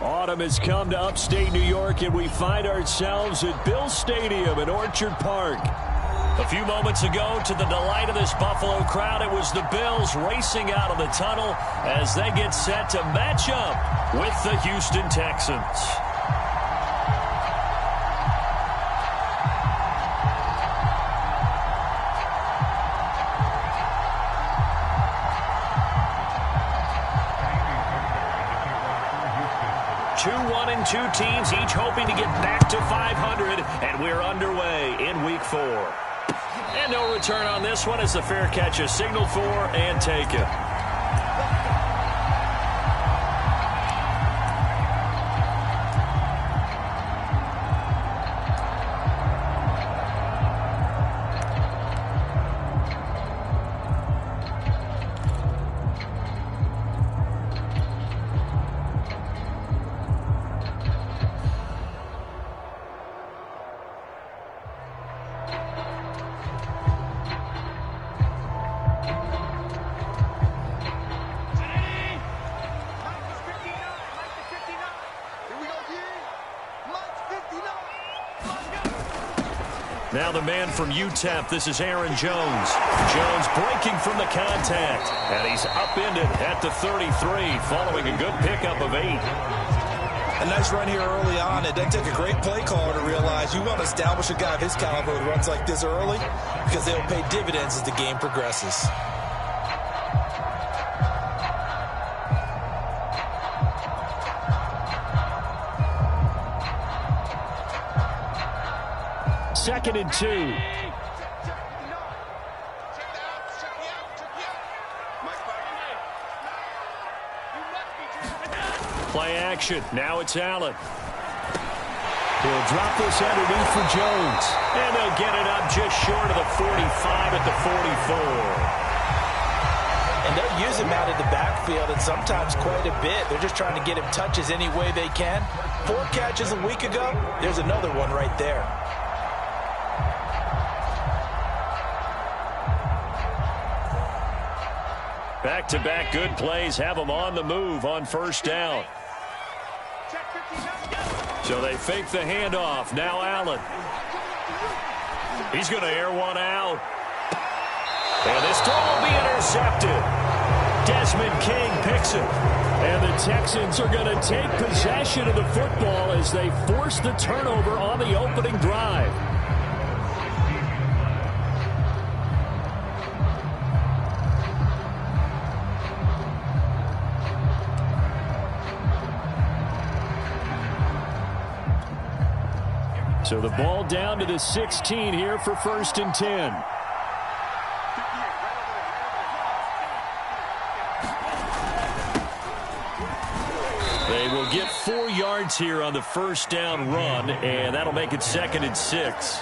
Autumn has come to upstate New York, and we find ourselves at Bill Stadium in Orchard Park. A few moments ago, to the delight of this Buffalo crowd, it was the Bills racing out of the tunnel as they get set to match up with the Houston Texans. Two teams each hoping to get back to 500, and we're underway in Week 4. And no return on this one as the fair catch is signaled for and taken. Now the man from UTEP, this is Aaron Jones. Jones breaking from the contact, and he's upended at the 33 following a good pickup of 8. A nice run here early on. It doesn't take a great play caller to realize you want to establish a guy of his caliber who runs like this early because they'll pay dividends as the game progresses. Second and 2. Play action. Now it's Allen. He'll drop this underneath for Jones. And they'll get it up just short of the 45 at the 44. And they'll use him out in the backfield, and sometimes quite a bit. They're just trying to get him touches any way they can. 4 catches a week ago. There's another one right there. Back-to-back good plays have them on the move on first down. So they fake the handoff. Now Allen. He's going to air one out. And this throw will be intercepted. Desmond King picks it. And the Texans are going to take possession of the football as they force the turnover on the opening drive. So the ball down to the 16 here for 1st and 10. They will get 4 yards here on the first down run, and that'll make it 2nd and 6.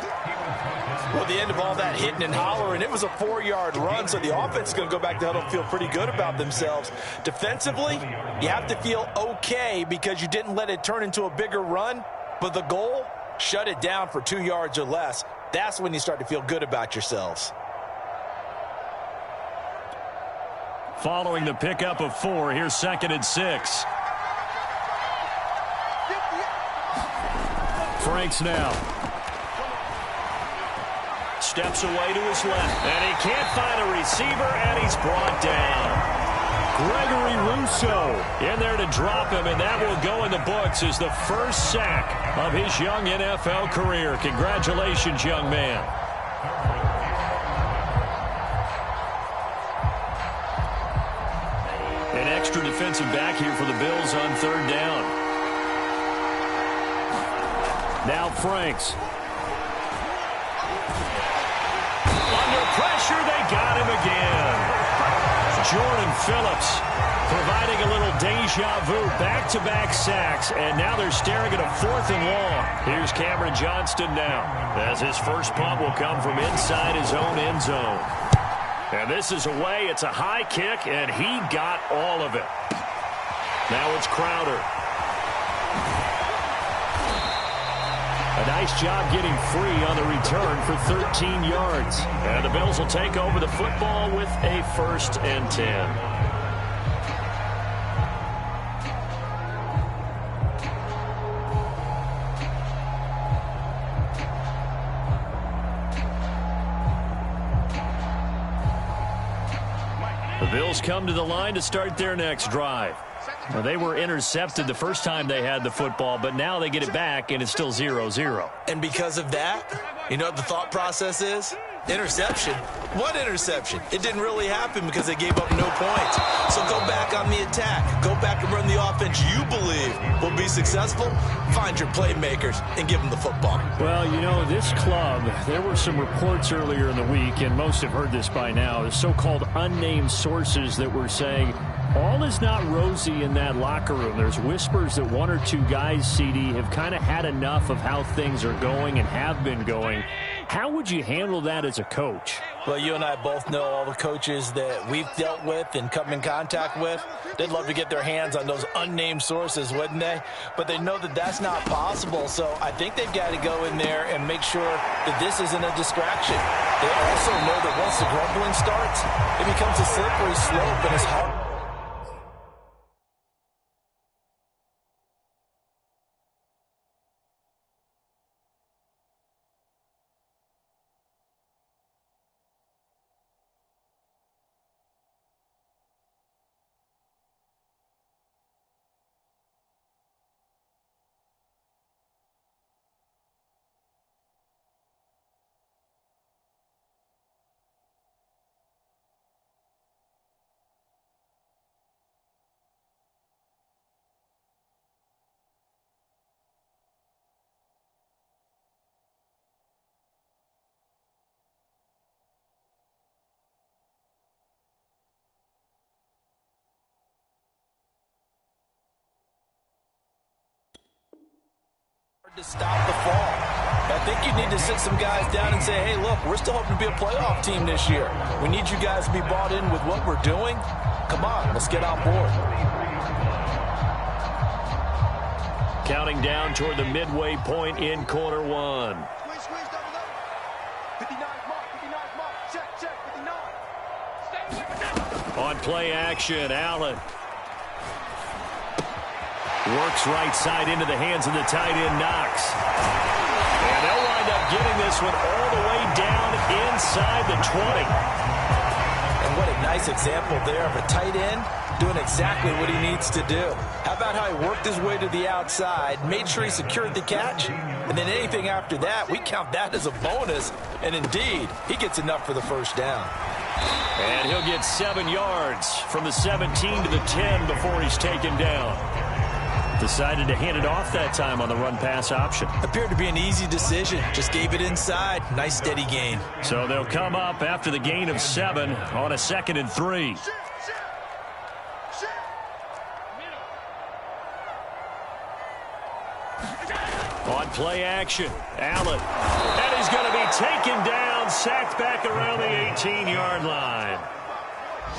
Well, the end of all that hitting and hollering, it was a 4-yard run, so the offense is going to go back to huddle and feel pretty good about themselves. Defensively, you have to feel okay because you didn't let it turn into a bigger run, but the goal, shut it down for 2 yards or less. That's when you start to feel good about yourselves. Following the pickup of 4, here's 2nd and 6. Franks now. Steps away to his left, and he can't find a receiver, and he's brought down. Gregory Rousseau in there to drop him, and that will go in the books as the first sack of his young NFL career. Congratulations, young man. An extra defensive back here for the Bills on 3rd down. Now Franks. Under pressure, they got him again. Jordan Phillips providing a little deja vu, back-to-back sacks, and now they're staring at a 4th and long. Here's Cameron Johnston now, as his first punt will come from inside his own end zone. And this is away. It's a high kick, and he got all of it. Now it's Crowder. A nice job getting free on the return for 13 yards. And the Bills will take over the football with a 1st and 10. The Bills come to the line to start their next drive. Now, they were intercepted the first time they had the football, but now they get it back, and it's still 0-0. And because of that, you know what the thought process is? Interception. What interception? It didn't really happen because they gave up no points. So go back on the attack. Go back and run the offense you believe will be successful. Find your playmakers and give them the football. Well, you know, this club, there were some reports earlier in the week, and most have heard this by now, the so-called unnamed sources that were saying all is not rosy in that locker room. There's whispers that one or two guys, CD, have kind of had enough of how things are going and have been going. How would you handle that as a coach? Well, you and I both know all the coaches that we've dealt with and come in contact with. They'd love to get their hands on those unnamed sources, wouldn't they? But they know that that's not possible, so I think they've got to go in there and make sure that this isn't a distraction. They also know that once the grumbling starts, it becomes a slippery slope, and it's hard. To stop the fall. I think you need to sit some guys down and say, hey, look, we're still hoping to be a playoff team this year. We need you guys to be bought in with what we're doing. Come on, let's get on board. Counting down toward the midway point in quarter one. On play action, Allen. Works right side into the hands of the tight end, Knox. And they'll wind up getting this one all the way down inside the 20. And what a nice example there of a tight end doing exactly what he needs to do. How about how he worked his way to the outside, made sure he secured the catch, and then anything after that, we count that as a bonus. And indeed, he gets enough for the first down. And he'll get 7 yards from the 17 to the 10 before he's taken down. Decided to hand it off that time on the run-pass option. Appeared to be an easy decision. Just gave it inside. Nice, steady gain. So they'll come up after the gain of 7 on a 2nd and 3. On play action, Allen. And he's going to be taken down, sacked back around the 18-yard line.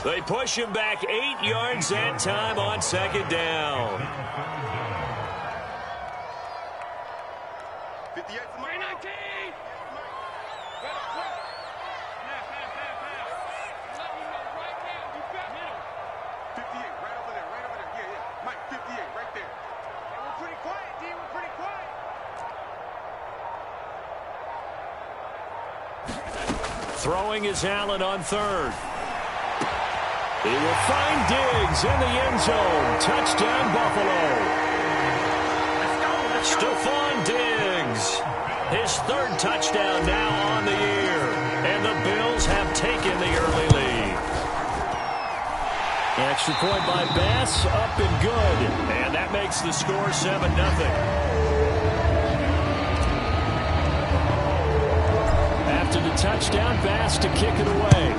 They push him back 8 yards that time on 2nd down. 58 for my 19. Throwing is Allen on 3rd. He will find Diggs in the end zone. Touchdown, Buffalo. Stephon Diggs. His 3rd touchdown now on the year. And the Bills have taken the early lead. Extra point by Bass, up and good. And that makes the score 7-0. After the touchdown, Bass to kick it away.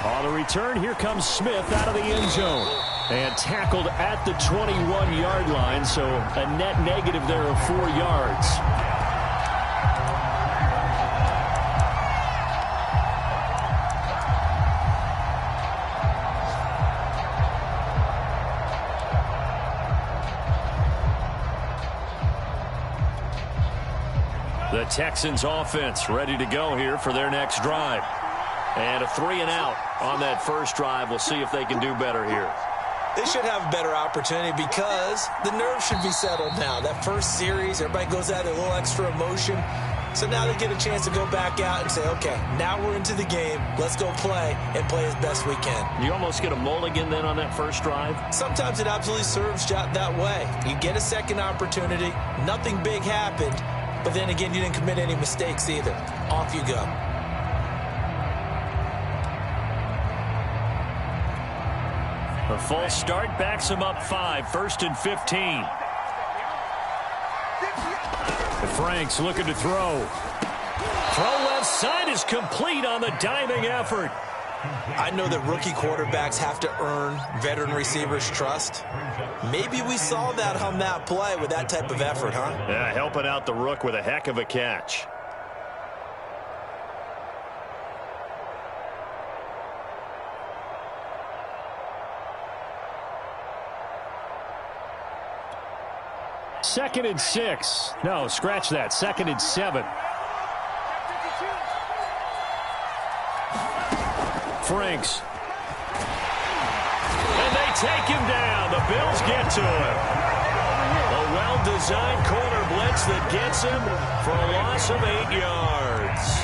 On the return, here comes Smith out of the end zone. And tackled at the 21-yard line, so a net negative there of 4 yards. The Texans offense ready to go here for their next drive. And a 3-and-out on that first drive. We'll see if they can do better here. They should have a better opportunity because the nerves should be settled now. That first series, everybody goes out a little extra emotion. So now they get a chance to go back out and say, okay, now we're into the game. Let's go play and play as best we can. You almost get a mulligan then on that first drive? Sometimes it absolutely serves that way. You get a second opportunity. Nothing big happened. But then again, you didn't commit any mistakes either. Off you go. A false start backs him up 5, 1st and 15. Franks looking to throw. Throw left side is complete on the diving effort. I know that rookie quarterbacks have to earn veteran receivers' trust. Maybe we saw that on that play with that type of effort, huh? Yeah, helping out the rook with a heck of a catch. Second and 6. No, scratch that. 2nd and 7. Franks. And they take him down. The Bills get to him. A well-designed corner blitz that gets him for a loss of 8 yards.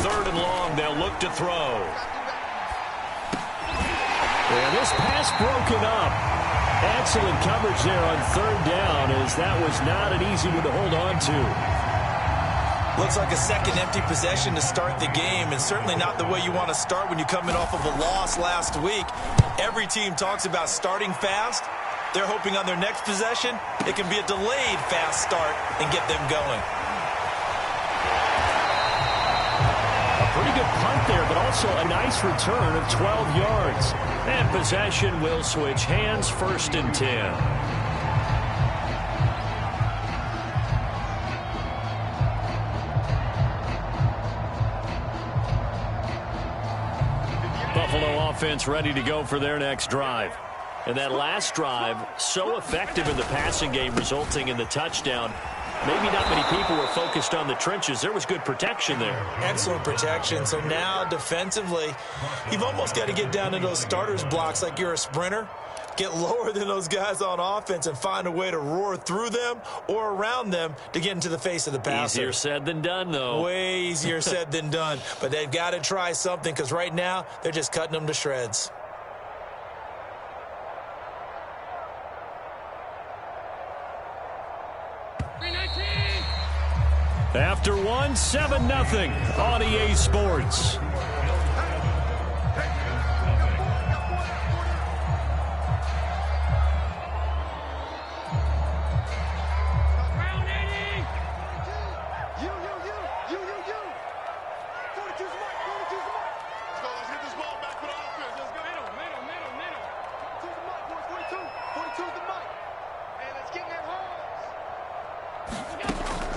Third and long, they'll look to throw. And this pass broken up. Excellent coverage there on 3rd down, as that was not an easy one to hold on to. Looks like a second empty possession to start the game, and certainly not the way you want to start when you're coming off of a loss last week. Every team talks about starting fast. They're hoping on their next possession, it can be a delayed fast start and get them going. Pretty good punt there, but also a nice return of 12 yards. And possession will switch hands, 1st and 10. Buffalo offense ready to go for their next drive. And that last drive, so effective in the passing game, resulting in the touchdown. Maybe not many people were focused on the trenches. There was good protection there. Excellent protection. So now defensively, you've almost got to get down to those starters blocks like you're a sprinter. Get lower than those guys on offense and find a way to roar through them or around them to get into the face of the passer. Easier said than done, though. Way easier said than done. But they've got to try something, because right now they're just cutting them to shreds. After one, 7-0 on EA Sports.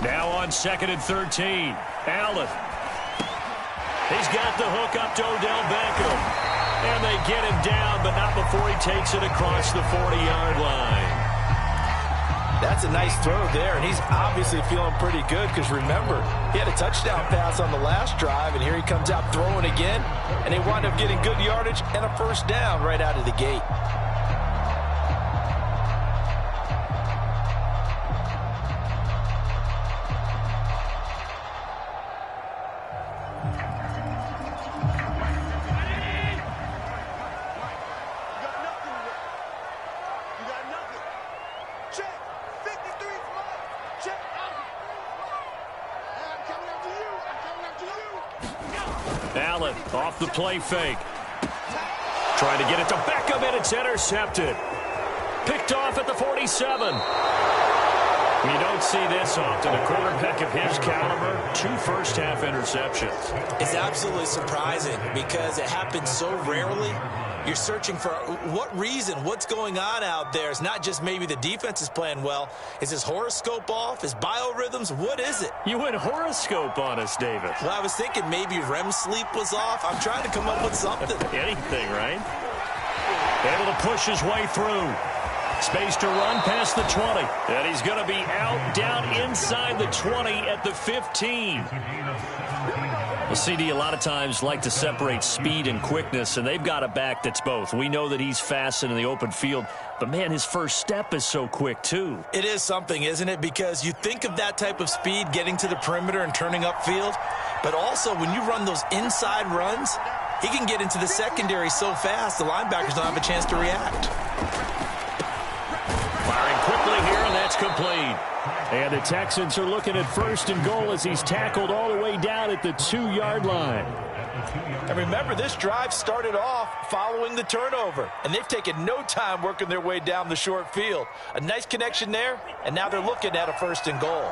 Now on 2nd and 13. Allen. He's got the hook up to Odell Beckham. And they get him down, but not before he takes it across the 40-yard line. That's a nice throw there, and he's obviously feeling pretty good, because remember, he had a touchdown pass on the last drive, and here he comes out throwing again, and they wind up getting good yardage and a 1st down right out of the gate. Allen off the play fake. Trying to get it to Beckham, and it's intercepted. Picked off at the 47. You don't see this often. A quarterback of his caliber, 2 first-half interceptions. It's absolutely surprising because it happens so rarely. You're searching for what reason, what's going on out there. It's not just maybe the defense is playing well. Is his horoscope off? His biorhythms? What is it? You went horoscope on us, David. Well, I was thinking maybe REM sleep was off. I'm trying to come up with something. Anything, right? Able to push his way through. Space to run past the 20. And he's going to be out down inside the 20 at the 15. Well, CD a lot of times like to separate speed and quickness, and they've got a back that's both. We know that he's fast in the open field, but, man, his first step is so quick, too. It is something, isn't it? Because you think of that type of speed getting to the perimeter and turning upfield, but also when you run those inside runs, he can get into the secondary so fast the linebackers don't have a chance to react. Firing quickly here, and that's complete. And the Texans are looking at 1st and goal as he's tackled all the way down at the 2-yard line. And remember, this drive started off following the turnover, and they've taken no time working their way down the short field. A nice connection there, and now they're looking at a 1st and goal.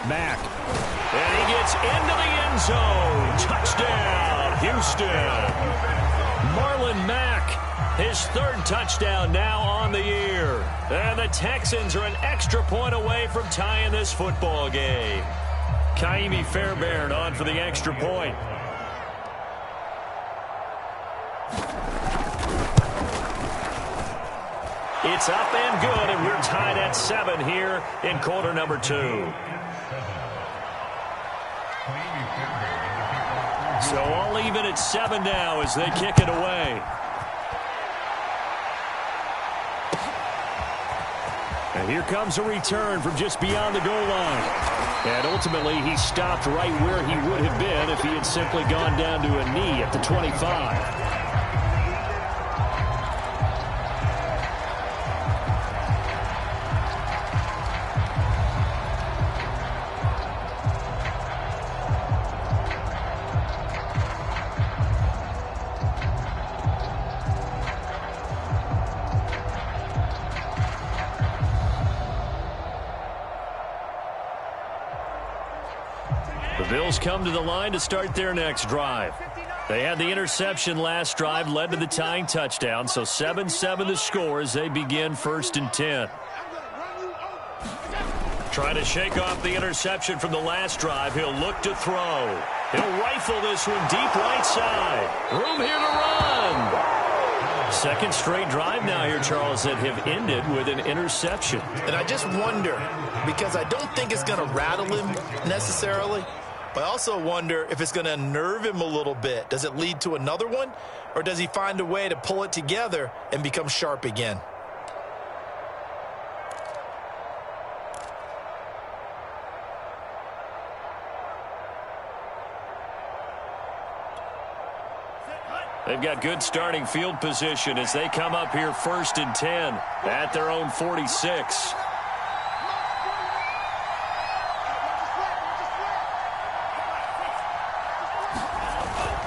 Mack. And he gets into the end zone. Touchdown, Houston. Marlon Mack, his 3rd touchdown now on the year. And the Texans are an extra point away from tying this football game. Kaimi Fairbairn on for the extra point. It's up and good, and we're tied at 7 here in quarter number 2. So all even at 7 now as they kick it away. And here comes a return from just beyond the goal line. And ultimately, he stopped right where he would have been if he had simply gone down to a knee at the 25. The Bills come to the line to start their next drive. They had the interception last drive, led to the tying touchdown, so 7-7 the score as they begin 1st and 10. Trying to shake off the interception from the last drive. He'll look to throw. He'll rifle this one deep right side. Room here to run. 2nd straight drive now here, Charles, that have ended with an interception. And I just wonder, because I don't think it's going to rattle him necessarily, but I also wonder if it's going to unnerve him a little bit. Does it lead to another one, or does he find a way to pull it together and become sharp again? They've got good starting field position as they come up here 1st and 10 at their own 46.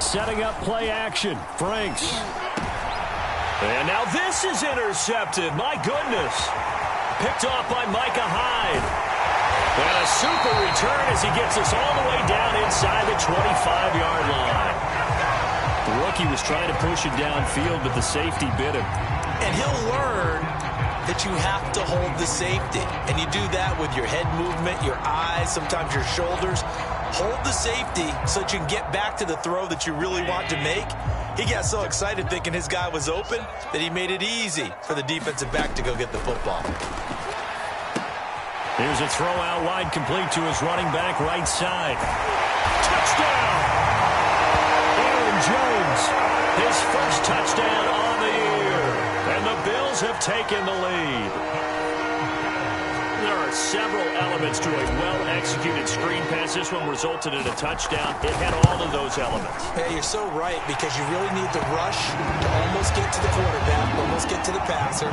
Setting up play action. Franks. And now this is intercepted. My goodness. Picked off by Micah Hyde. And a super return as he gets us all the way down inside the 25-yard line. The rookie was trying to push it downfield, but the safety bit him. And he'll learn that you have to hold the safety. And you do that with your head movement, your eyes, sometimes your shoulders. Hold the safety so that you can get back to the throw that you really want to make. He got so excited thinking his guy was open that he made it easy for the defensive back to go get the football. Here's a throw out wide, complete to his running back right side. Touchdown! Aaron Jones, his 1st touchdown on the year. And the Bills have taken the lead. There are several elements to a well-executed screen pass. This one resulted in a touchdown. It had all of those elements. Yeah, you're so right, because you really need the rush to almost get to the quarterback, almost get to the passer.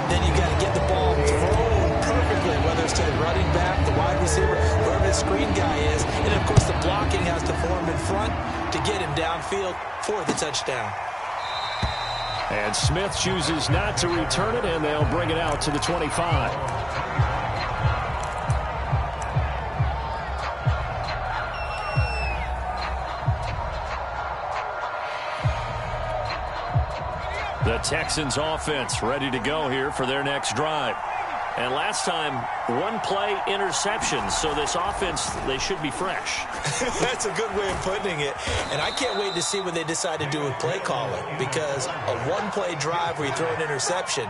Then you got to get the ball thrown perfectly, whether it's to the running back, the wide receiver, whoever the screen guy is. And, of course, the blocking has to form in front to get him downfield for the touchdown. And Smith chooses not to return it, and they'll bring it out to the 25. The Texans offense ready to go here for their next drive. And last time, one play interception. So this offense, they should be fresh. That's a good way of putting it. And I can't wait to see what they decide to do with play calling, because a one-play drive where you throw an interception,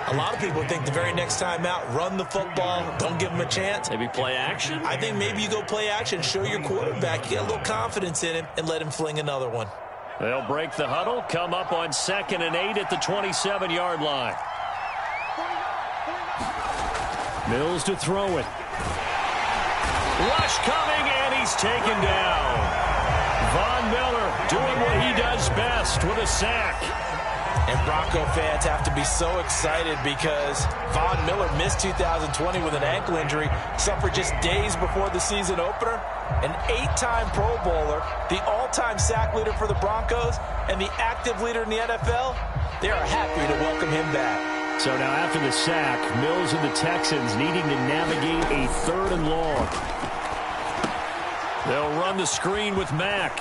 a lot of people think the very next time out, run the football, don't give them a chance. Maybe play action? I think maybe you go play action, show your quarterback, you get a little confidence in him, and let him fling another one. They'll break the huddle, come up on 2nd and 8 at the 27-yard line. Mills to throw it. Rush coming, and he's taken down. Von Miller doing what he does best with a sack. And Bronco fans have to be so excited because Von Miller missed 2020 with an ankle injury, suffered just days before the season opener. An 8-time Pro Bowler, the all-time sack leader for the Broncos, and the active leader in the NFL. They are happy to welcome him back. So now after the sack, Mills and the Texans needing to navigate a 3rd and long. They'll run the screen with Mack.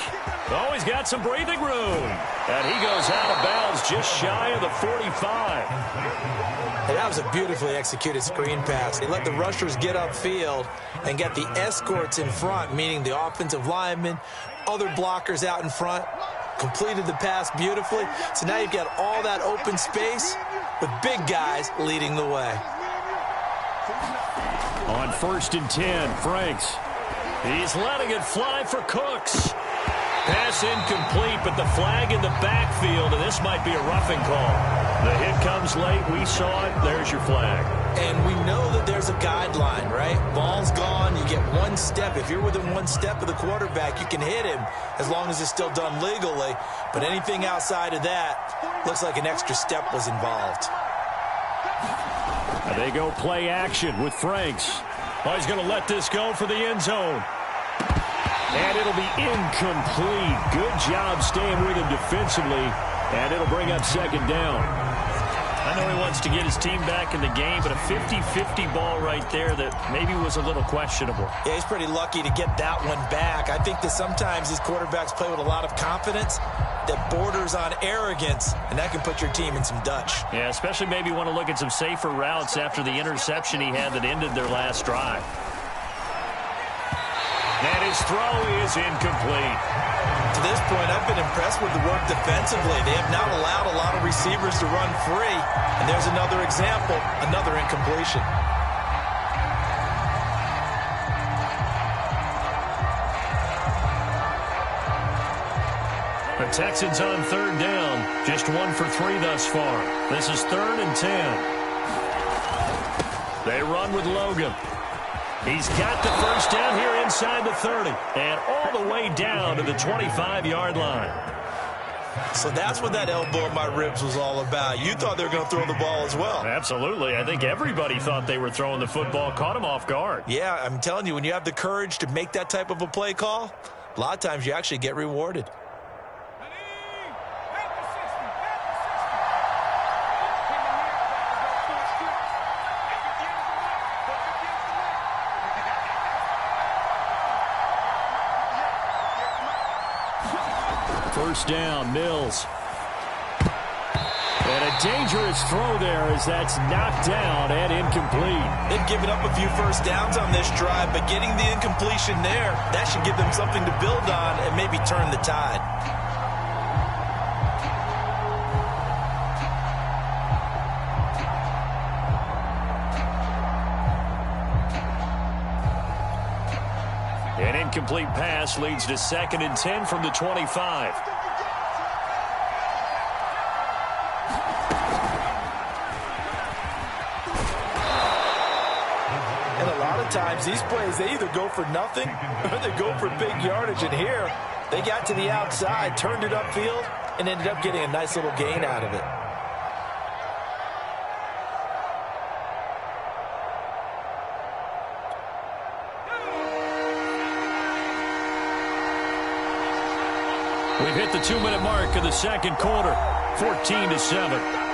Oh, he's got some breathing room. And he goes out of bounds just shy of the 45. And that was a beautifully executed screen pass. They let the rushers get upfield and get the escorts in front, meaning the offensive linemen, other blockers out in front, completed the pass beautifully. So now you've got all that open space with big guys leading the way. On 1st and 10, Franks. He's letting it fly for Cooks. Pass incomplete, but the flag in the backfield, and this might be a roughing call. The hit comes late. We saw it. There's your flag. And we know that there's a guideline, right? Ball's gone. You get one step. If you're within one step of the quarterback, you can hit him as long as it's still done legally. But anything outside of that looks like an extra step was involved. They go play action with Franks. Oh, he's going to let this go for the end zone. And it'll be incomplete. Good job staying with him defensively. And it'll bring up 2nd down. I know he wants to get his team back in the game, but a 50-50 ball right there that maybe was a little questionable. Yeah, he's pretty lucky to get that one back. I think that sometimes these quarterbacks play with a lot of confidence that borders on arrogance, and that can put your team in some Dutch. Yeah, especially maybe want to look at some safer routes after the interception he had that ended their last drive. And his throw is incomplete. To this point, I've been impressed with the work defensively. They have not allowed a lot of receivers to run free. And there's another example, another incompletion. The Texans on 3rd down. Just 1 for 3 thus far. This is 3rd and 10. They run with Logan. He's got the first down here inside the 30. And all the way down to the 25-yard line. So that's what that elbow in my ribs was all about. You thought they were going to throw the ball as well. Absolutely. I think everybody thought they were throwing the football. Caught him off guard. Yeah, I'm telling you, when you have the courage to make that type of a play call, a lot of times you actually get rewarded. First down, Mills. And a dangerous throw there as that's knocked down and incomplete. They've given up a few first downs on this drive, but getting the incompletion there, that should give them something to build on and maybe turn the tide. An incomplete pass leads to 2nd and 10 from the 25. And a lot of times these plays, they either go for nothing or they go for big yardage. And here, they got to the outside, turned it upfield, and ended up getting a nice little gain out of it. We've hit the 2-minute mark of the 2nd quarter, 14-7.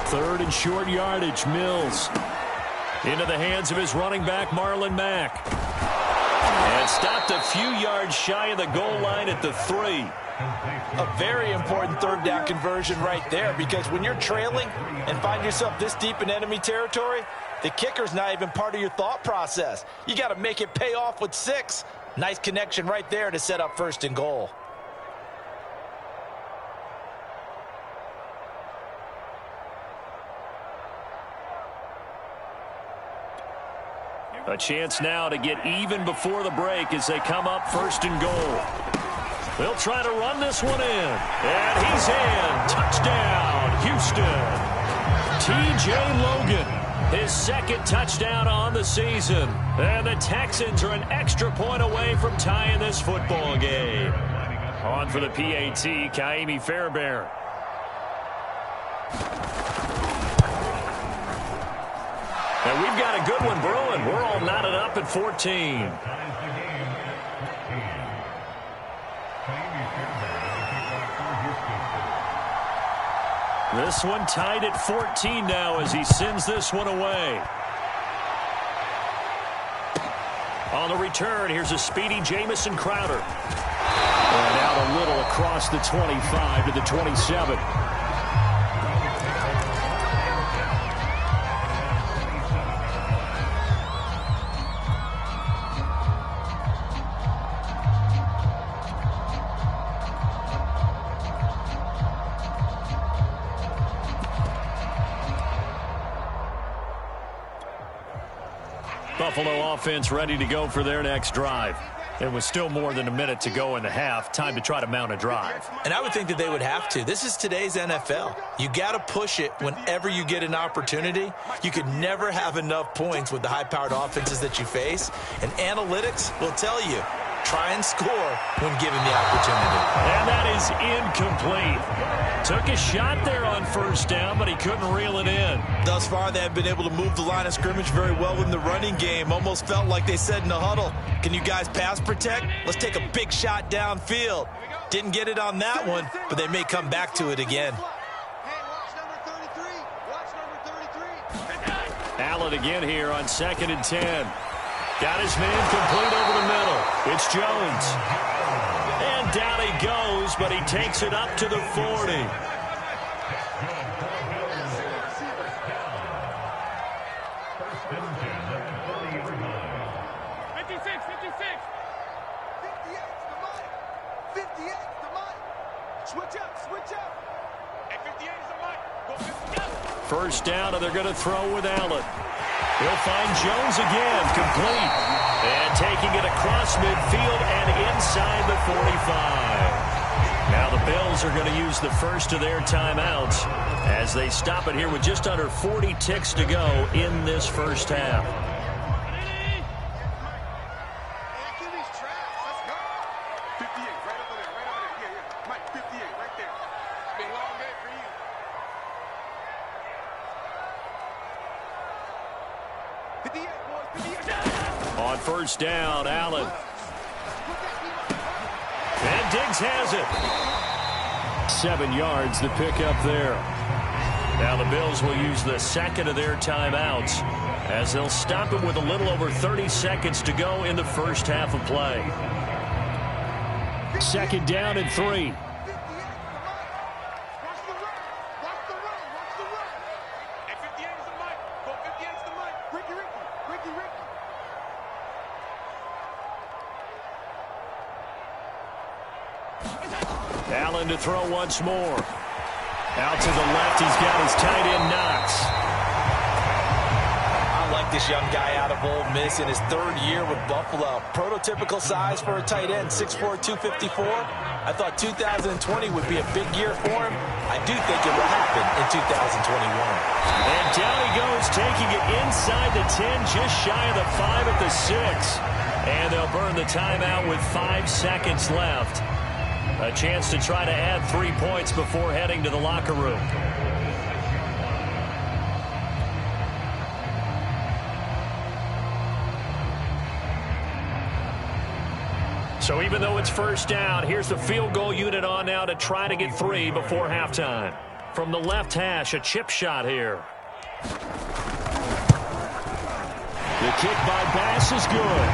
Third and short yardage. Mills into the hands of his running back, Marlon Mack. And stopped a few yards shy of the goal line at the 3. A very important third down conversion right there, because when you're trailing and find yourself this deep in enemy territory, the kicker's not even part of your thought process. You got to make it pay off with 6. Nice connection right there to set up first and goal. A chance now to get even before the break as they come up first and goal. They'll try to run this one in. And he's in. Touchdown, Houston. T.J. Logan, his second touchdown on the season. And the Texans are an extra point away from tying this football game. On for the PAT, Kaimi Fairbairn. And we've got a good one brewing. We're all knotted up at 14. This one tied at 14 now as he sends this one away. On the return, here's a speedy Jamison Crowder. And out a little across the 25 to the 27. Buffalo offense ready to go for their next drive. It was still more than a minute to go in the half. Time to try to mount a drive. And I would think that they would have to. This is today's NFL. You got to push it whenever you get an opportunity. You could never have enough points with the high-powered offenses that you face. And analytics will tell you, try and score when given the opportunity. And that is incomplete. Took a shot there on first down, but he couldn't reel it in. Thus far, they have been able to move the line of scrimmage very well in the running game. Almost felt like they said in the huddle, can you guys pass protect? Let's take a big shot downfield. Didn't get it on that one, but they may come back to it again. Allen again here on 2nd and 10. Got his man complete over the middle. It's Jones. And down he goes, but he takes it up to the 40. First down, and they're going to throw with Allen. He'll find Jones again, complete. And taking it across midfield and inside the 45. Now the Bills are going to use the first of their timeouts as they stop it here with just under 40 ticks to go in this first half. On first down, Allen. And Diggs has it. 7 yards, the pickup there. Now the Bills will use the second of their timeouts as they'll stop it with a little over 30 seconds to go in the first half of play. 2nd down and 3. Allen to throw once more. Out to the left, he's got his tight end Knox. I like this young guy out of Ole Miss in his 3rd year with Buffalo. Prototypical size for a tight end, 6'4", 254. I thought 2020 would be a big year for him. I do think it will happen in 2021. And down he goes, taking it inside the 10, just shy of the 5 at the 6. And they'll burn the timeout with 5 seconds left. A chance to try to add 3 points before heading to the locker room. So even though it's first down, here's the field goal unit on now to try to get 3 before halftime. from the left hash, a chip shot here. The kick by Bass is good.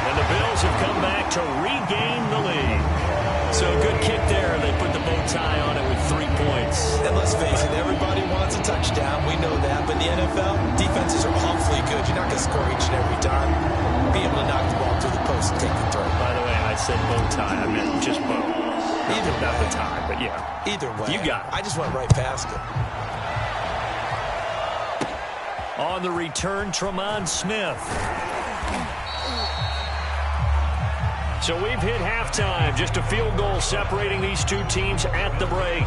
And the Bills have come back to regain the lead. So a good kick there. They put the bow tie on it with 3 points. And let's face it, everybody wants a touchdown. We know that. But in the NFL, defenses are awfully good. You're not going to score each and every time. Be able to knock the ball through the post and take the throw. By the way, I said bow tie. I meant just bow. Not the tie, but yeah. Either way. You got it. I just went right past it. On the return, Tremont Smith. So we've hit halftime. Just a field goal separating these two teams at the break.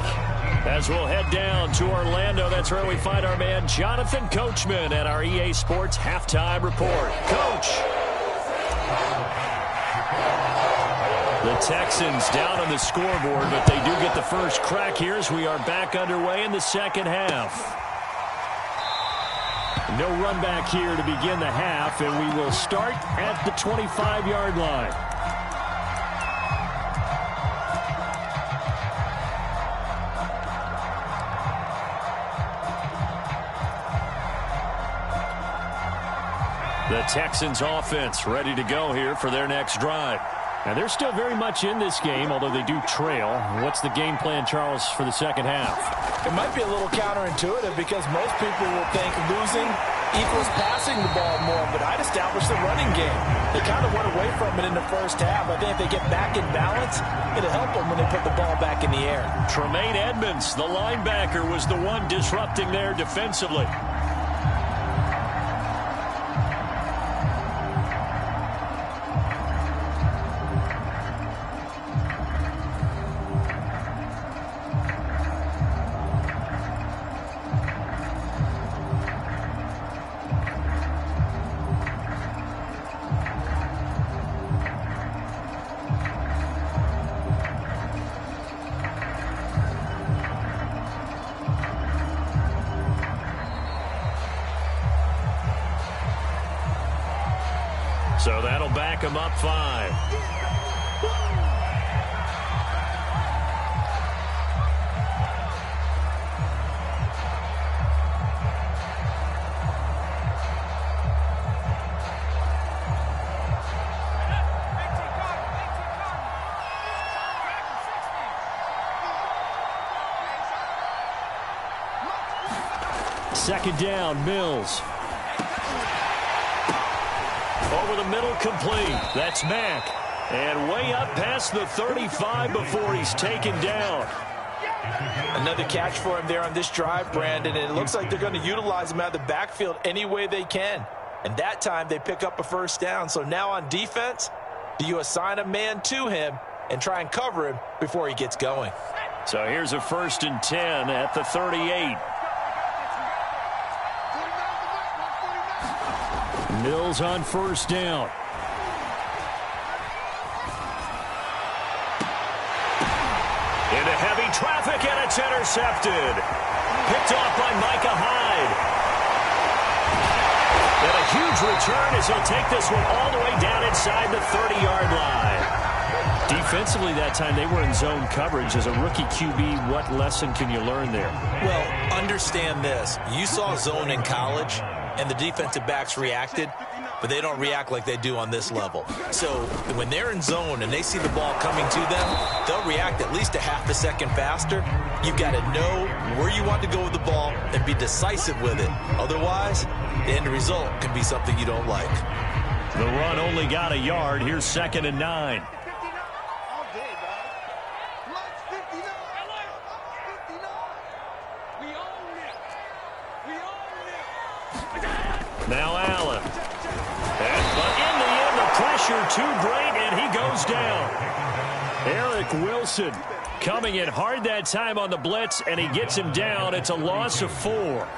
As we'll head down to Orlando, that's where we find our man Jonathan Coachman at our EA Sports Halftime Report. Coach. The Texans down on the scoreboard, but they do get the first crack here as we are back underway in the second half. No run back here to begin the half, and we will start at the 25-yard line. The Texans offense ready to go here for their next drive. And they're still very much in this game, although they do trail. What's the game plan, Charles, for the second half? It might be a little counterintuitive because most people will think losing equals passing the ball more, but I'd establish the running game. They kind of went away from it in the first half. I think if they get back in balance, it'll help them when they put the ball back in the air. Tremaine Edmonds, the linebacker, was the one disrupting there defensively. So that'll back him up 5. Second down, Mills. Over the middle, complete. That's Mack. And way up past the 35 before he's taken down. Another catch for him there on this drive, Brandon, and it looks like they're going to utilize him out of the backfield any way they can. And that time they pick up a first down. So now on defense, do you assign a man to him and try and cover him before he gets going? So here's a 1st and 10 at the 38. Mills on first down. Into heavy traffic, and it's intercepted. Picked off by Micah Hyde. And a huge return as he'll take this one all the way down inside the 30-yard line. Defensively that time, they were in zone coverage. As a rookie QB, what lesson can you learn there? Well, understand this. You saw zone in college, and the defensive backs reacted, but they don't react like they do on this level. So when they're in zone and they see the ball coming to them, they'll react at least a half a second faster. You've got to know where you want to go with the ball and be decisive with it. Otherwise, the end result can be something you don't like. The run only got a yard. Here's 2nd and 9. Now Allen. But in the end, the pressure too great, and he goes down. Eric Wilson coming in hard that time on the blitz, and he gets him down. It's a loss of 4.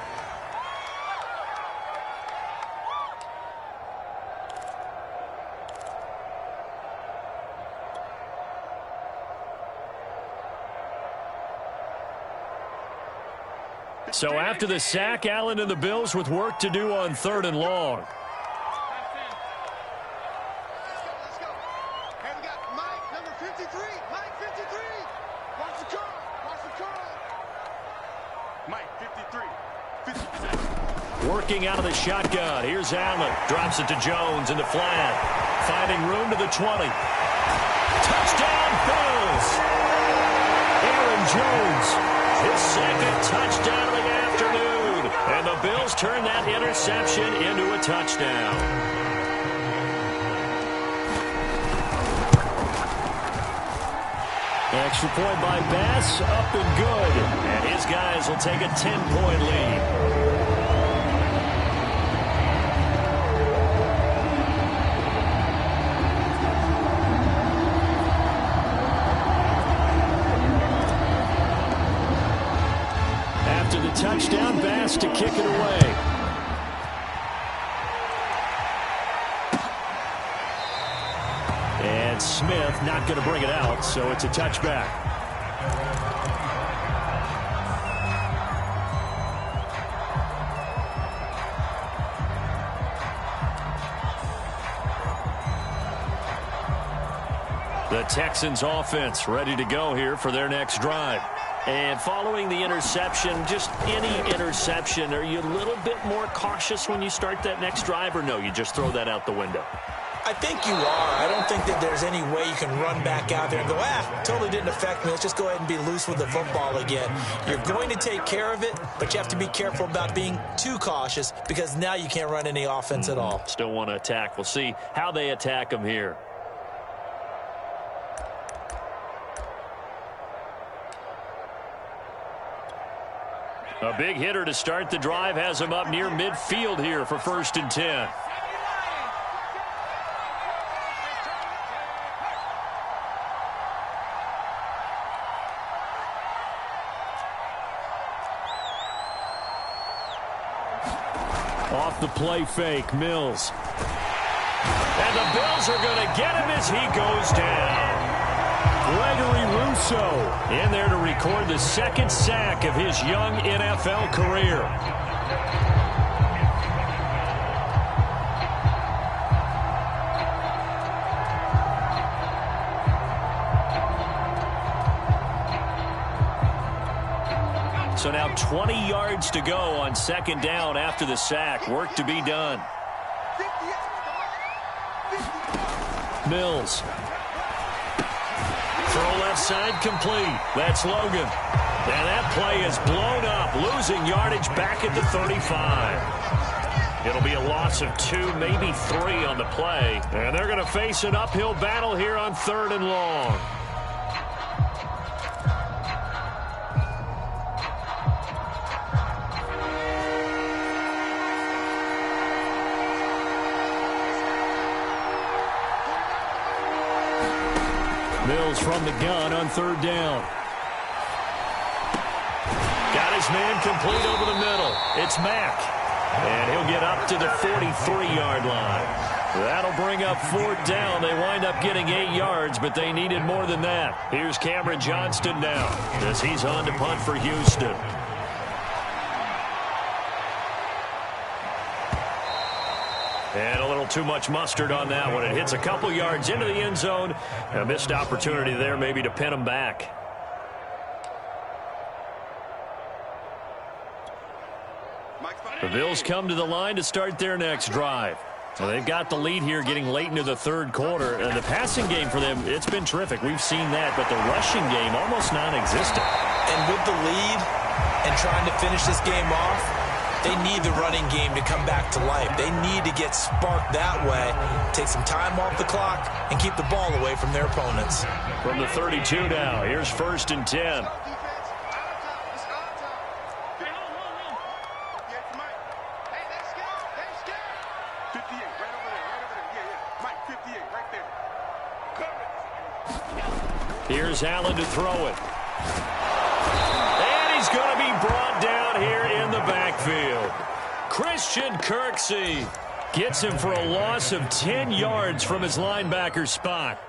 So after the sack, Allen and the Bills with work to do on 3rd and long. Let's go. Hey, we got Mike, number 53. Mike, 53. Watch the curl. Watch the curl. Working out of the shotgun. Here's Allen. Drops it to Jones in the flat. Finding room to the 20. Touchdown, Bills! Aaron Jones, his second touchdown of the afternoon. And the Bills turn that interception into a touchdown. Extra point by Bass, up and good. And his guys will take a 10-point lead. After the touchdown, Bass to kick it away. And Smith not going to bring it out, so it's a touchback. The Texans offense ready to go here for their next drive. And following the interception, just any interception, are you a little bit more cautious when you start that next drive, or no, you just throw that out the window? I think you are. I don't think that there's any way you can run back out there and go, totally didn't affect me. Let's just go ahead and be loose with the football again. You're going to take care of it, but you have to be careful about being too cautious because now you can't run any offense at all. Still want to attack. We'll see how they attack them here. A big hitter to start the drive has him up near midfield here for 1st and 10. Off the play fake, Mills. And the Bills are going to get him as he goes down. Gregory Rousseau in there to record the second sack of his young NFL career. So now 20 yards to go on 2nd down after the sack. Work to be done. Mills. Throw left side complete. That's Logan. And that play is blown up, losing yardage back at the 35. It'll be a loss of 2, maybe 3 on the play. And they're going to face an uphill battle here on 3rd and long. Mills from the gun on 3rd down. Got his man complete over the middle. It's Mack. And he'll get up to the 43-yard line. That'll bring up 4th down. They wind up getting 8 yards, but they needed more than that. Here's Cameron Johnston now as he's on to punt for Houston. And a little too much mustard on that one. It hits a couple yards into the end zone. A missed opportunity there maybe to pin them back. The Bills come to the line to start their next drive. So they've got the lead here getting late into the 3rd quarter. And the passing game for them, it's been terrific. We've seen that. But the rushing game almost non-existent. And with the lead and trying to finish this game off, they need the running game to come back to life. They need to get sparked that way, take some time off the clock, and keep the ball away from their opponents. From the 32 now, here's 1st and 10. Here's Allen to throw it. And he's going to be brought down here in the backfield. Christian Kirksey gets him for a loss of 10 yards from his linebacker spot.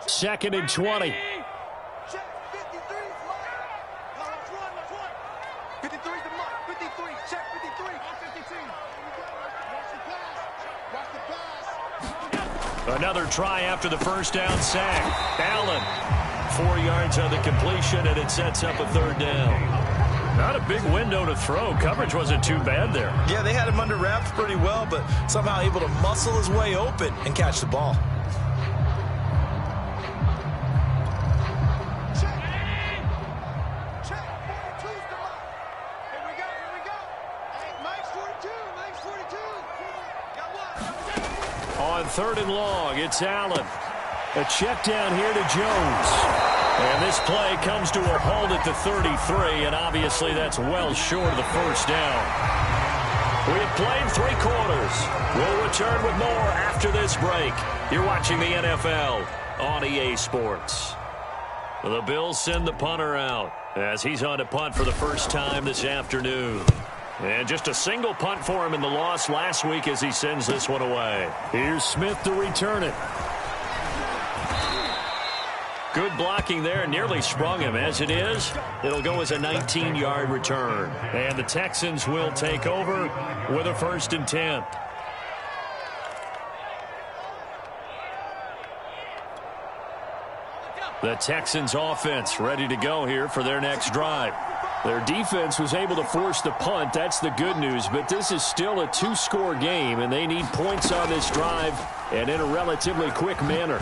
Second and 20. Another try after the first down sack. Allen, 4 yards on the completion, and it sets up a third down. Not a big window to throw. Coverage wasn't too bad there. Yeah, they had him under wraps pretty well, but somehow able to muscle his way open and catch the ball. On 3rd and long, it's Allen. A check down here to Jones. And this play comes to a halt at the 33, and obviously that's well short of the first down. We have played 3 quarters. We'll return with more after this break. You're watching the NFL on EA Sports. The Bills send the punter out as he's on to punt for the first time this afternoon. And just a single punt for him in the loss last week as he sends this one away. Here's Smith to return it. Good blocking there, nearly sprung him. As it is, it'll go as a 19-yard return. And the Texans will take over with a 1st and 10. The Texans offense ready to go here for their next drive. Their defense was able to force the punt. That's the good news. But this is still a 2-score game, and they need points on this drive and in a relatively quick manner.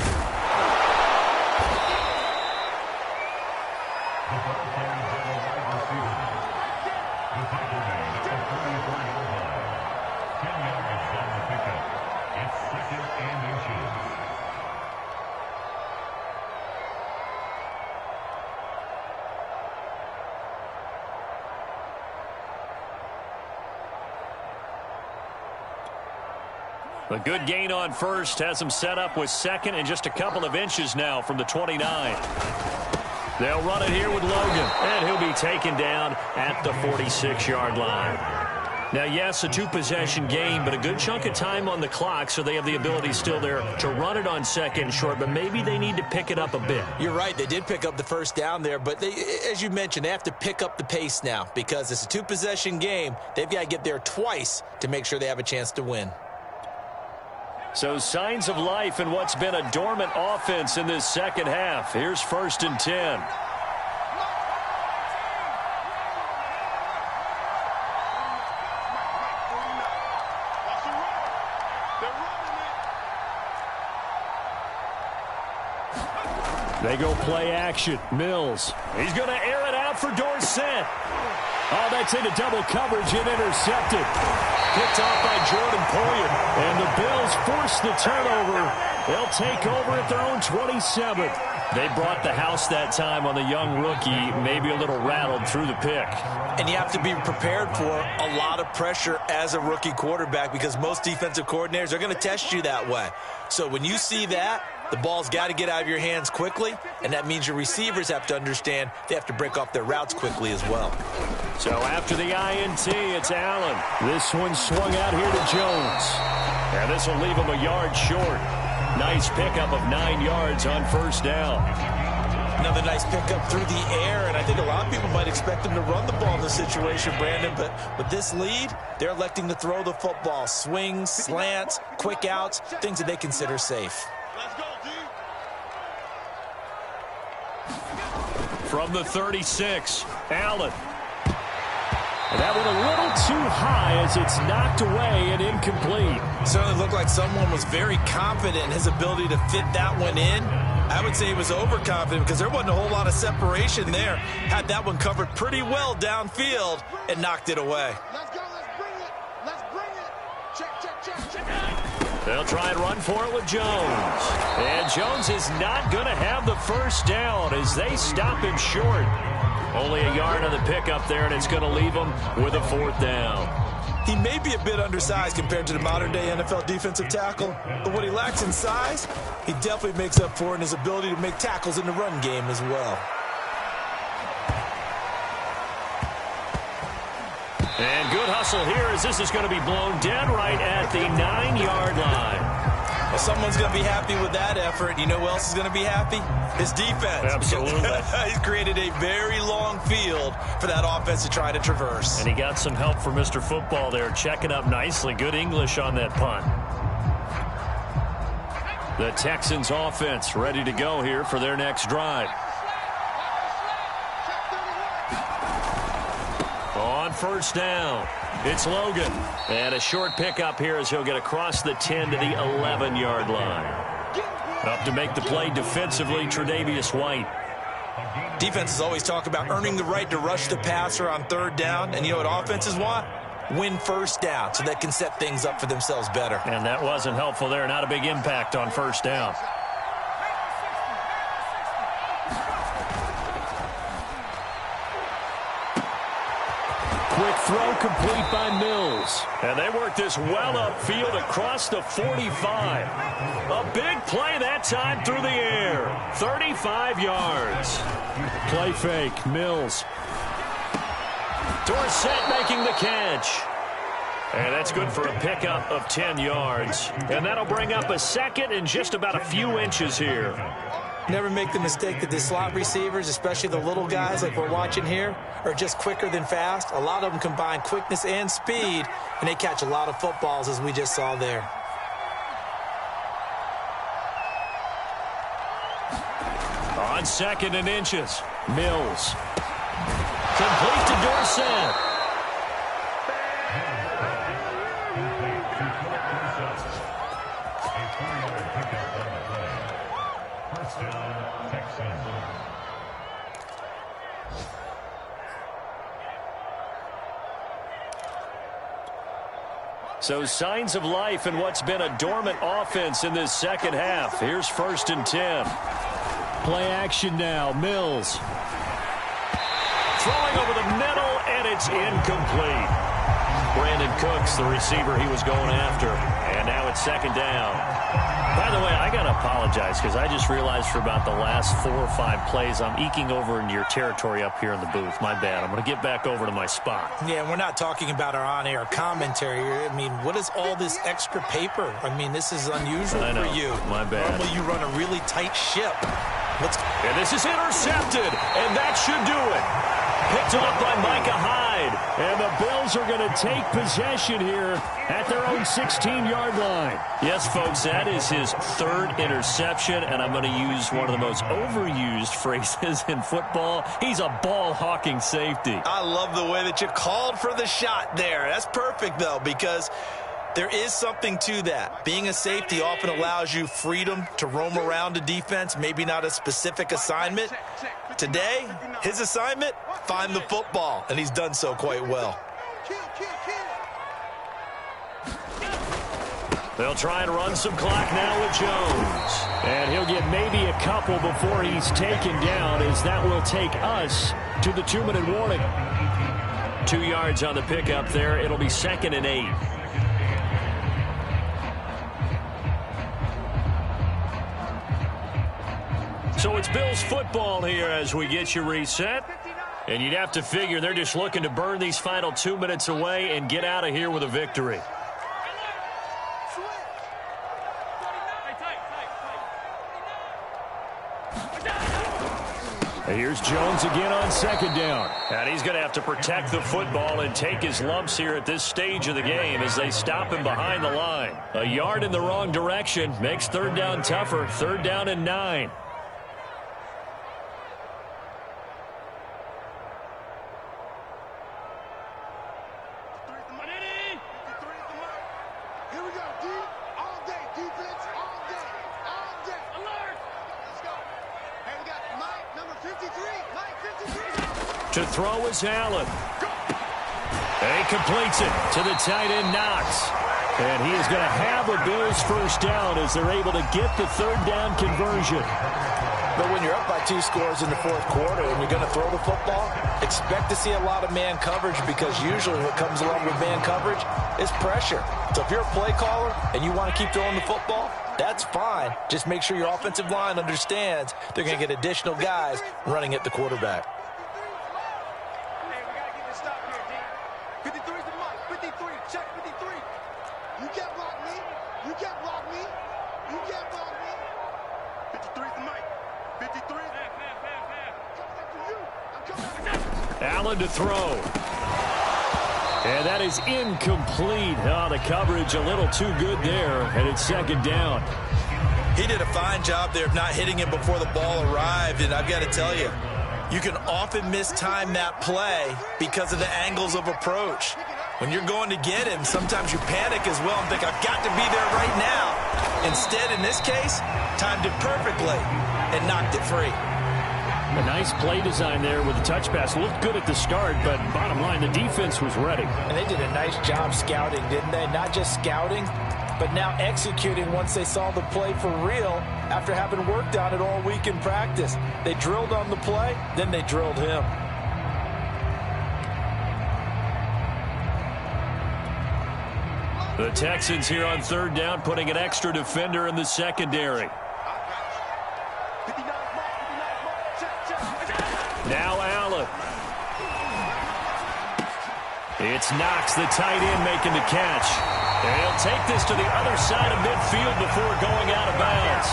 A good gain on first has him set up with 2nd and just a couple of inches now from the 29. They'll run it here with Logan, and he'll be taken down at the 46-yard line. Now, yes, a 2-possession game, but a good chunk of time on the clock, so they have the ability still there to run it on 2nd and short, but maybe they need to pick it up a bit. You're right. They did pick up the first down there, but they, as you mentioned, they have to pick up the pace now because it's a 2-possession game. They've got to get there twice to make sure they have a chance to win. So signs of life in what's been a dormant offense in this second half. Here's 1st and 10. They go play action. Mills. He's going to air it out for Dorsett. Oh, that's into double coverage and intercepted. Picked off by Jordan Poyer. And the Bills force the turnover. They'll take over at their own 27. They brought the house that time on the young rookie, maybe a little rattled through the pick. And you have to be prepared for a lot of pressure as a rookie quarterback because most defensive coordinators are going to test you that way. So when you see that, the ball's got to get out of your hands quickly, and that means your receivers have to understand they have to break off their routes quickly as well. So after the INT, it's Allen. This one swung out here to Jones. And this will leave him a yard short. Nice pickup of 9 yards on first down. Another nice pickup through the air, and I think a lot of people might expect him to run the ball in this situation, Brandon, but with this lead, they're electing to throw the football. Swings, slants, quick outs, things that they consider safe. Let's go, D. From the 36, Allen. And that one a little too high as it's knocked away and incomplete. Certainly looked like someone was very confident in his ability to fit that one in. I would say he was overconfident because there wasn't a whole lot of separation there. Had that one covered pretty well downfield and knocked it away. Let's go. Let's bring it. Let's bring it. Check. They'll try and run for it with Jones. And Jones is not going to have the first down as they stop him short. Only a yard on the pickup there, and it's going to leave him with a 4th down. He may be a bit undersized compared to the modern-day NFL defensive tackle, but what he lacks in size, he definitely makes up for in his ability to make tackles in the run game as well. And good hustle here as this is going to be blown dead right at the 9-yard line. Well, someone's going to be happy with that effort. You know who else is going to be happy? His defense. Absolutely. He's created a very long field for that offense to try to traverse. And he got some help from Mr. Football there, checking up nicely. Good English on that punt. The Texans offense ready to go here for their next drive. On first down, it's Logan. And a short pickup here as he'll get across the 10 to the 11-yard line. Up to make the play defensively, Tre'Davious White. Defenses always talk about earning the right to rush the passer on third down. And you know what offenses want? Win first down so they can set things up for themselves better. And that wasn't helpful there. Not a big impact on first down. Quick throw complete by Mills. And they work this well upfield across the 45. A big play that time through the air. 35 yards. Play fake. Mills. Dorsett making the catch. And that's good for a pickup of 10 yards. And that'll bring up a second and just about a few inches here. Never make the mistake that the slot receivers, especially the little guys like we're watching here, are just quicker than fast. A lot of them combine quickness and speed, and they catch a lot of footballs, as we just saw there. On second and inches, Mills. Complete to Dorsett. So signs of life in what's been a dormant offense in this second half. Here's 1st and 10. Play action now. Mills. Throwing over the middle, and it's incomplete. Brandon Cooks, the receiver he was going after. And now it's 2nd down. By the way, I got to apologize because I just realized for about the last 4 or 5 plays, I'm eking over into your territory up here in the booth. My bad. I'm going to get back over to my spot. Yeah, we're not talking about our on-air commentary. I mean, what is all this extra paper? I mean, this is unusual for you. My bad. Normally you run a really tight ship. And this is intercepted, and that should do it. Picked up by Micah Hyde, and the Bills are going to take possession here at their own 16-yard line. Yes, folks, that is his 3rd interception, and I'm going to use one of the most overused phrases in football. He's a ball-hawking safety. I love the way that you called for the shot there. That's perfect, though, because there is something to that. Being a safety often allows you freedom to roam around a defense, maybe not a specific assignment. Today, his assignment, find the football, and he's done so quite well. They'll try and run some clock now with Jones. And he'll get maybe a couple before he's taken down, as that will take us to the 2-minute warning. 2 yards on the pickup there. It'll be 2nd and 8. So it's Bills football here as we get you reset. And you'd have to figure they're just looking to burn these final 2 minutes away and get out of here with a victory. Here's Jones again on 2nd down. And he's going to have to protect the football and take his lumps here at this stage of the game as they stop him behind the line. A yard in the wrong direction makes 3rd down tougher. 3rd down and 9. To throw is Allen. And he completes it to the tight end, Knox. And he is going to have a Bills 1st down as they're able to get the 3rd down conversion. But when you're up by 2 scores in the 4th quarter and you're going to throw the football, expect to see a lot of man coverage, because usually what comes along with man coverage is pressure. So if you're a play caller and you want to keep throwing the football, that's fine. Just make sure your offensive line understands they're going to get additional guys running at the quarterback. Allen to throw. And that is incomplete. Oh, the coverage a little too good there, and it's 2nd down. He did a fine job there of not hitting him before the ball arrived, and I've got to tell you, you can often mistime that play because of the angles of approach. When you're going to get him, sometimes you panic as well and think, I've got to be there right now. Instead, in this case, timed it perfectly and knocked it free. A nice play design there with the touch pass. Looked good at the start, but bottom line, the defense was ready. And they did a nice job scouting, didn't they? Not just scouting, but now executing once they saw the play for real after having worked on it all week in practice. They drilled on the play, then they drilled him. The Texans here on third down, putting an extra defender in the secondary. Now Allen. It's Knox, the tight end, making the catch. And he'll take this to the other side of midfield before going out of bounds.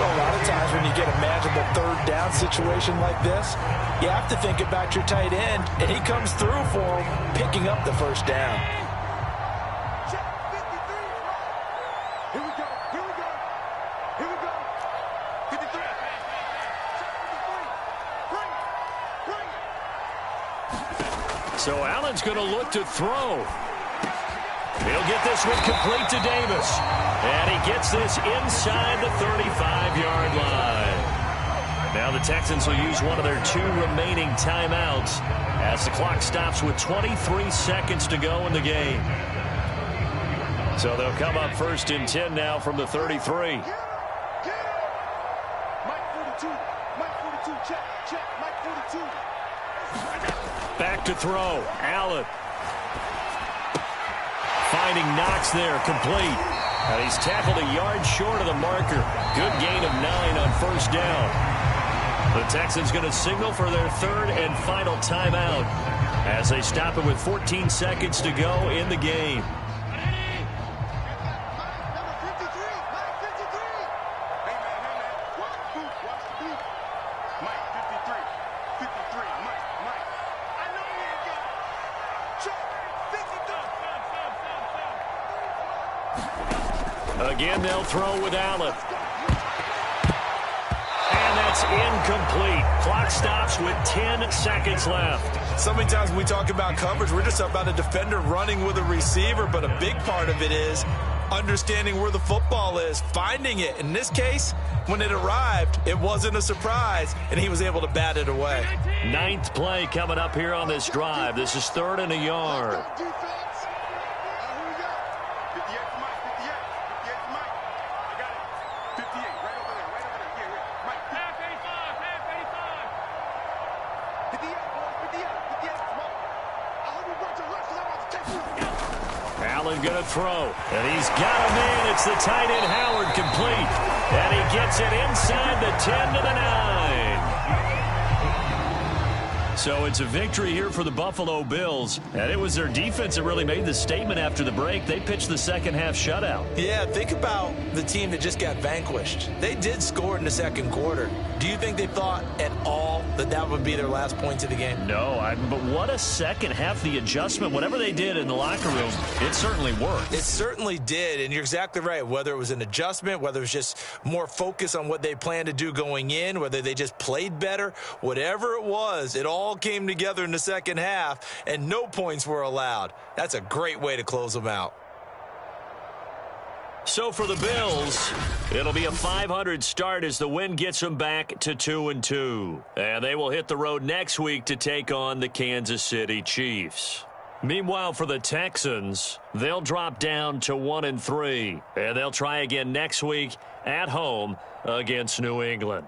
Well, a lot of times when you get a manageable third down situation like this, you have to think about your tight end, and he comes through for him, picking up the first down. So Allen's going to look to throw. He'll get this one complete to Davis. And he gets this inside the 35-yard line. Now the Texans will use one of their 2 remaining timeouts as the clock stops with 23 seconds to go in the game. So they'll come up first and 10 now from the 33. Mike 42. Mike 42. Check. Mike 42. Back to throw. Allen. Finding Knox there, complete. And he's tackled a yard short of the marker. Good gain of 9 on first down. The Texans going to signal for their third and final timeout as they stop it with 14 seconds to go in the game. Again, they'll throw with Allen. And that's incomplete. Clock stops with 10 seconds left. So many times when we talk about coverage, we're just about a defender running with a receiver, but a big part of it is understanding where the football is, finding it. In this case, when it arrived, it wasn't a surprise, and he was able to bat it away. 9th play coming up here on this drive. This is 3rd and a yard. Allen going to throw, and he's got a man. It's the tight end Howard, complete, and he gets it inside the 10 to the 9. So it's a victory here for the Buffalo Bills, and it was their defense that really made the statement after the break. They pitched the second half shutout. Yeah, think about the team that just got vanquished. They did score in the second quarter. Do you think they thought at all that that would be their last points of the game? No, but what a second half. The adjustment, whatever they did in the locker room, it certainly worked. It certainly did, and you're exactly right. Whether it was an adjustment, whether it was just more focus on what they planned to do going in, whether they just played better, whatever it was, it all came together in the second half, and no points were allowed. That's a great way to close them out. So for the Bills, it'll be a .500 start as the win gets them back to 2-2. And they will hit the road next week to take on the Kansas City Chiefs. Meanwhile, for the Texans, they'll drop down to 1-3. And they'll try again next week at home against New England.